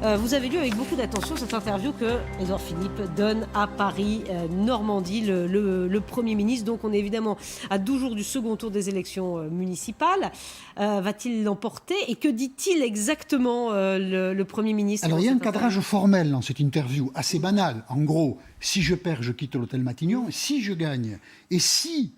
Vous avez lu avec beaucoup d'attention cette interview que Édouard Philippe donne à Paris, Normandie, le Premier ministre. Donc on est évidemment à 12 jours du second tour des élections municipales. Va-t-il l'emporter? Et que dit-il exactement le Premier ministre? Alors il y a un cadrage formel dans cette interview, assez banal. En gros, si je perds, je quitte l'hôtel Matignon. Si je gagne, et si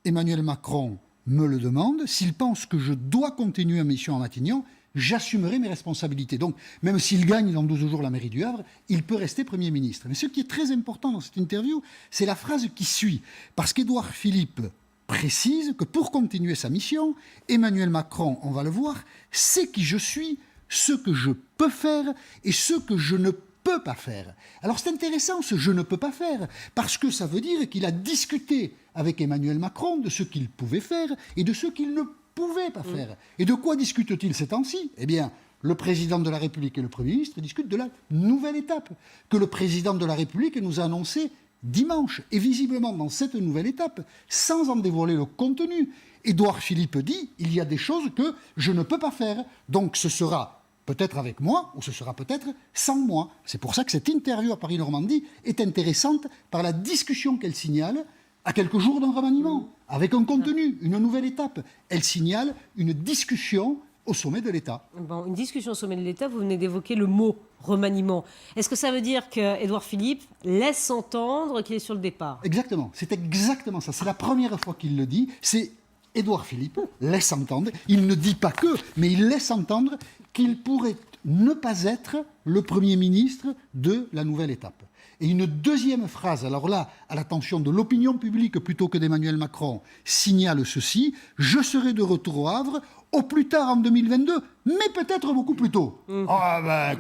Emmanuel Macron me le demande, s'il pense que je dois continuer ma mission à Matignon, j'assumerai mes responsabilités. Donc, même s'il gagne dans 12 jours la mairie du Havre, il peut rester Premier ministre. Mais ce qui est très important dans cette interview, c'est la phrase qui suit. Parce qu'Édouard Philippe précise que pour continuer sa mission, Emmanuel Macron, on va le voir, sait qui je suis, ce que je peux faire et ce que je ne peux pas faire. Alors c'est intéressant ce « je ne peux pas faire » parce que ça veut dire qu'il a discuté avec Emmanuel Macron de ce qu'il pouvait faire et de ce qu'il ne pouvait pas faire. Et de quoi discute-t-il ces temps-ci? Eh bien, le président de la République et le Premier ministre discutent de la nouvelle étape que le président de la République nous a annoncée dimanche. Et visiblement, dans cette nouvelle étape, sans en dévoiler le contenu, Édouard Philippe dit « il y a des choses que je ne peux pas faire, donc ce sera peut-être avec moi, ou ce sera peut-être sans moi. » C'est pour ça que cette interview à Paris-Normandie est intéressante par la discussion qu'elle signale à quelques jours d'un remaniement, avec un contenu, une nouvelle étape. Elle signale une discussion au sommet de l'État. Bon, une discussion au sommet de l'État, vous venez d'évoquer le mot remaniement. Est-ce que ça veut dire qu'Édouard Philippe laisse entendre qu'il est sur le départ? Exactement, c'est exactement ça. C'est la première fois qu'il le dit. C'est Édouard Philippe laisse entendre, il ne dit pas que, mais il laisse entendre qu'il pourrait ne pas être le Premier ministre de la nouvelle étape. Et une deuxième phrase, alors là, à l'attention de l'opinion publique plutôt que d'Emmanuel Macron, signale ceci: « Je serai de retour au Havre au plus tard en 2022, mais peut-être beaucoup plus tôt. » Ah ben,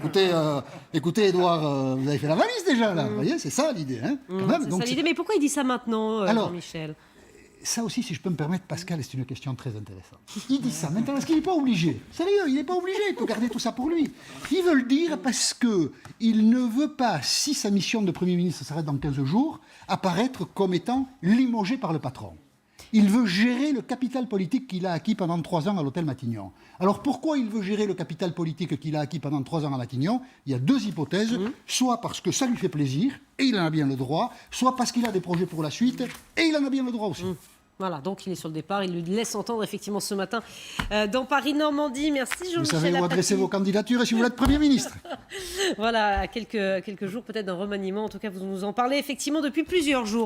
écoutez Édouard, vous avez fait la valise déjà, là. Vous voyez, c'est ça l'idée. Hein, quand même. C'est ça l'idée, mais pourquoi il dit ça maintenant, Jean-Michel? Ça aussi, si je peux me permettre, Pascal, c'est une question très intéressante. Il dit ça maintenant parce qu'il n'est pas obligé. Sérieux, il n'est pas obligé, il peut garder tout ça pour lui. Il veut le dire parce qu'il ne veut pas, si sa mission de Premier ministre s'arrête dans 15 jours, apparaître comme étant limogé par le patron. Il veut gérer le capital politique qu'il a acquis pendant 3 ans à l'hôtel Matignon. Alors pourquoi il veut gérer le capital politique qu'il a acquis pendant 3 ans à Matignon? Il y a 2 hypothèses. Soit parce que ça lui fait plaisir, et il en a bien le droit, soit parce qu'il a des projets pour la suite, et il en a bien le droit aussi. Voilà, donc il est sur le départ, il le laisse entendre effectivement ce matin dans Paris-Normandie. Merci Jean-Michel. Vous savez où adresser vos candidatures et si vous voulez être Premier ministre. Voilà, à quelques jours peut-être d'un remaniement. En tout cas, vous nous en parlez effectivement depuis plusieurs jours.